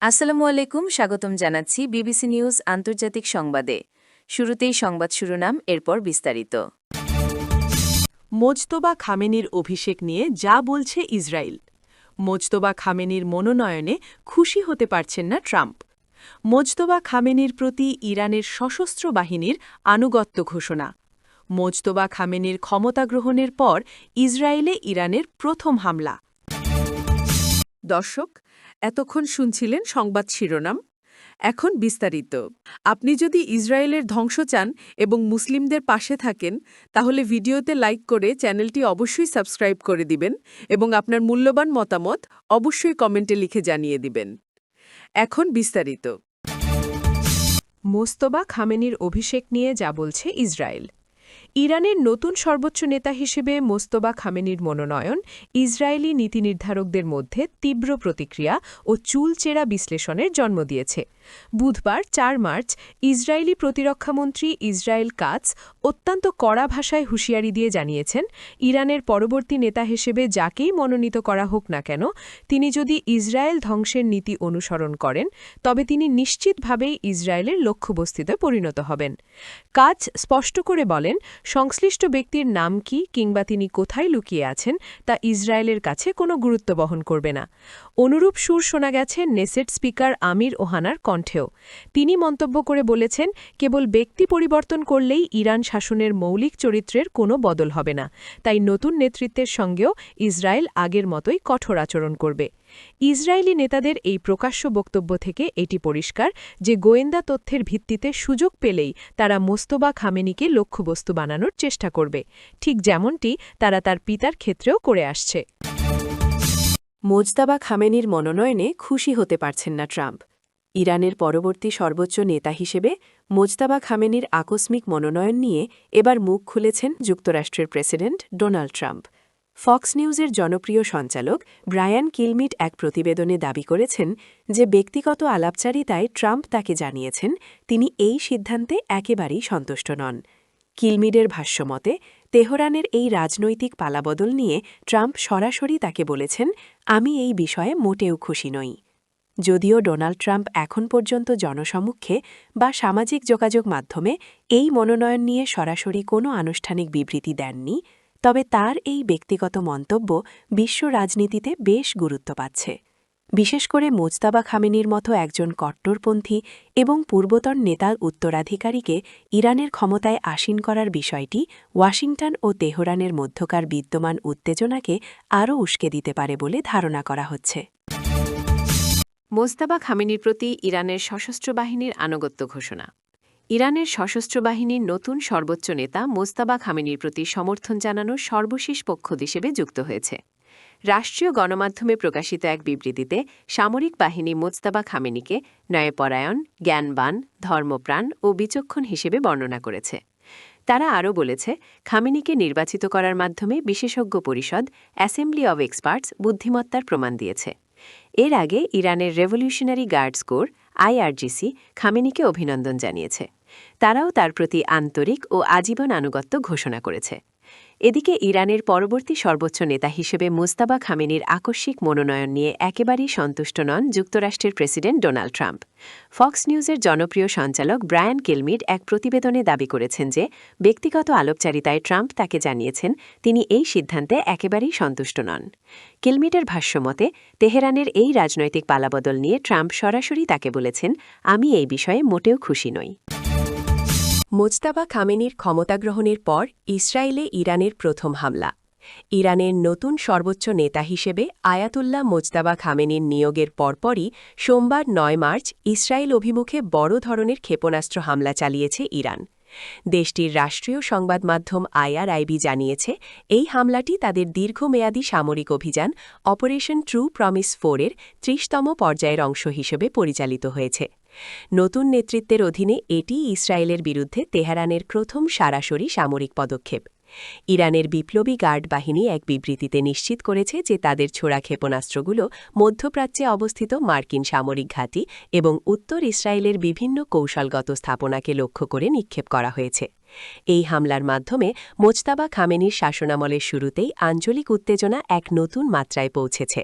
আসসালামু আলাইকুম, স্বাগতম জানাচ্ছি বিবিসি নিউজ আন্তর্জাতিক সংবাদে। শুরুতেই সংবাদ শিরোনাম, এরপর বিস্তারিত। মোজতবা খামেনির অভিষেক নিয়ে যা বলছে ইসরায়েল। মোজতবা খামেনির মনোনয়নে খুশি হতে পারছেন না ট্রাম্প। মোজতবা খামেনির প্রতি ইরানের সশস্ত্র বাহিনীর আনুগত্য ঘোষণা। মোজতবা খামেনির ক্ষমতা গ্রহণের পর ইসরায়েলে ইরানের প্রথম হামলা। দর্শক, এতক্ষণ শুনছিলেন সংবাদ শিরোনাম। এখন বিস্তারিত। আপনি যদি ইসরায়েলের ধ্বংস চান এবং মুসলিমদের পাশে থাকেন, তাহলে ভিডিওতে লাইক করে চ্যানেলটি অবশ্যই সাবস্ক্রাইব করে দিবেন এবং আপনার মূল্যবান মতামত অবশ্যই কমেন্টে লিখে জানিয়ে দিবেন। এখন বিস্তারিত। মোজতবা খামেনির অভিষেক নিয়ে যা বলছে ইসরায়েল। ইরানের নতুন সর্বোচ্চ নেতা হিসেবে মোজতবা খামেনির মনোনয়ন ইসরায়েলি নীতিনির্ধারকদের মধ্যে তীব্র প্রতিক্রিয়া ও চুলচেরা বিশ্লেষণের জন্ম দিয়েছে। বুধবার ৪ মার্চ ইসরায়েলি প্রতিরক্ষামন্ত্রী ইসরায়েল কাতস অত্যন্ত কড়া ভাষায় হুঁশিয়ারি দিয়ে জানিয়েছেন, ইরানের পরবর্তী নেতা হিসেবে যাকেই মনোনীত করা হোক না কেন, তিনি যদি ইসরায়েল ধ্বংসের নীতি অনুসরণ করেন তবে তিনি নিশ্চিতভাবেই ইসরায়েলের লক্ষ্যবস্তুতে পরিণত হবেন। কাতস স্পষ্ট করে বলেন, সংশ্লিষ্ট ব্যক্তির নাম কি কিংবা তিনি কোথায় লুকিয়ে আছেন তা ইসরায়েলের কাছে কোনো গুরুত্ব বহন করবে না। অনুরূপ সুর শোনা গেছে নেসেট স্পিকার আমির ওহানার কণ্ঠেও। তিনি মন্তব্য করে বলেছেন, কেবল ব্যক্তি পরিবর্তন করলেই ইরান শাসনের মৌলিক চরিত্রের কোনো বদল হবে না, তাই নতুন নেতৃত্বের সঙ্গেও ইসরায়েল আগের মতোই কঠোর আচরণ করবে। ইসরায়েলি নেতাদের এই প্রকাশ্য বক্তব্য থেকে এটি পরিষ্কার যে গোয়েন্দা তথ্যের ভিত্তিতে সুযোগ পেলেই তারা মোজতবা খামেনিকে লক্ষ্যবস্তু বানানোর চেষ্টা করবে, ঠিক যেমনটি তারা তার পিতার ক্ষেত্রেও করে আসছে। মোজতবা খামেনির মনোনয়নে খুশি হতে পারছেন না ট্রাম্প। ইরানের পরবর্তী সর্বোচ্চ নেতা হিসেবে মোজতবা খামেনির আকস্মিক মনোনয়ন নিয়ে এবার মুখ খুলেছেন যুক্তরাষ্ট্রের প্রেসিডেন্ট ডোনাল্ড ট্রাম্প। ফক্স নিউজের জনপ্রিয় সঞ্চালক ব্রায়ান কিলমিট এক প্রতিবেদনে দাবি করেছেন যে ব্যক্তিগত আলাপচারিতায় ট্রাম্প তাকে জানিয়েছেন তিনি এই সিদ্ধান্তে একেবারেই সন্তুষ্ট নন। কিলমিডের ভাষ্যমতে, তেহরানের এই রাজনৈতিক পালাবদল নিয়ে ট্রাম্প সরাসরি তাকে বলেছেন, আমি এই বিষয়ে মোটেও খুশি নই। যদিও ডোনাল্ড ট্রাম্প এখন পর্যন্ত জনসমক্ষে বা সামাজিক যোগাযোগ মাধ্যমে এই মনোনয়ন নিয়ে সরাসরি কোনো আনুষ্ঠানিক বিবৃতি দেননি, তবে তার এই ব্যক্তিগত মন্তব্য বিশ্ব রাজনীতিতে বেশ গুরুত্ব পাচ্ছে। বিশেষ করে মোজতবা খামেনির মতো একজন কট্টরপন্থী এবং পূর্বতন নেতার উত্তরাধিকারীকে ইরানের ক্ষমতায় আসীন করার বিষয়টি ওয়াশিংটন ও তেহরানের মধ্যকার বিদ্যমান উত্তেজনাকে আরও উস্কে দিতে পারে বলে ধারণা করা হচ্ছে। মোজতবা খামেনির প্রতি ইরানের সশস্ত্র বাহিনীর আনুগত্য ঘোষণা। ইরানের সশস্ত্র বাহিনীর নতুন সর্বোচ্চ নেতা মোজতবা খামেনির প্রতি সমর্থন জানানোর সর্বশেষ পক্ষ হিসেবে যুক্ত হয়েছে। রাষ্ট্রীয় গণমাধ্যমে প্রকাশিত এক বিবৃতিতে সামরিক বাহিনী মোজতবা খামেনিকে ন্যায়পরায়ণ, জ্ঞানবান, ধর্মপ্রাণ ও বিচক্ষণ হিসেবে বর্ণনা করেছে। তারা আরও বলেছে, খামেনিকে নির্বাচিত করার মাধ্যমে বিশেষজ্ঞ পরিষদ অ্যাসেম্বলি অব এক্সপার্টস বুদ্ধিমত্তার প্রমাণ দিয়েছে। এর আগে ইরানের রেভলিউশনারি গার্ডস কোর আইআরজিসি খামেনিকে অভিনন্দন জানিয়েছে। তারাও তার প্রতি আন্তরিক ও আজীবন আনুগত্য ঘোষণা করেছে। এদিকে ইরানের পরবর্তী সর্বোচ্চ নেতা হিসেবে মোজতবা খামেনির আকস্মিক মনোনয়ন নিয়ে একেবারেই সন্তুষ্ট নন যুক্তরাষ্ট্রের প্রেসিডেন্ট ডোনাল্ড ট্রাম্প। ফক্স নিউজের জনপ্রিয় সঞ্চালক ব্রায়ান কিলমিড এক প্রতিবেদনে দাবি করেছেন যে ব্যক্তিগত আলাপচারিতায় ট্রাম্প তাকে জানিয়েছেন তিনি এই সিদ্ধান্তে একেবারেই সন্তুষ্ট নন। কিলমিডের ভাষ্যমতে, তেহরানের এই রাজনৈতিক পালাবদল নিয়ে ট্রাম্প সরাসরি তাকে বলেছেন, আমি এই বিষয়ে মোটেও খুশি নই। মোজতবা খামেনির ক্ষমতা গ্রহণের পর ইসরায়েলে ইরানের প্রথম হামলা। ইরানের নতুন সর্বোচ্চ নেতা হিসেবে আয়াতুল্লাহ মোজতবা খামেনির নিয়োগের পরপরই সোমবার ৯ মার্চ ইসরায়েল অভিমুখে বড় ধরনের ক্ষেপণাস্ত্র হামলা চালিয়েছে ইরান। দেশটির রাষ্ট্রীয় সংবাদ মাধ্যম IRIB জানিয়েছে, এই হামলাটি তাদের দীর্ঘমেয়াদী সামরিক অভিযান অপারেশন ট্রু প্রমিস 4-এর ৩০তম পর্যায়ের অংশ হিসেবে পরিচালিত হয়েছে। নতুন নেতৃত্বের অধীনে এটি ইসরায়েলের বিরুদ্ধে তেহরানের প্রথম সরাসরি সামরিক পদক্ষেপ। ইরানের বিপ্লবী গার্ড বাহিনী এক বিবৃতিতে নিশ্চিত করেছে যে তাদের ছোড়া ক্ষেপণাস্ত্রগুলো মধ্যপ্রাচ্যে অবস্থিত মার্কিন সামরিক ঘাঁটি এবং উত্তর ইসরায়েলের বিভিন্ন কৌশলগত স্থাপনাকে লক্ষ্য করে নিক্ষেপ করা হয়েছে। এই হামলার মাধ্যমে মোজতবা খামেনির শাসনামলের শুরুতেই আঞ্চলিক উত্তেজনা এক নতুন মাত্রায় পৌঁছেছে।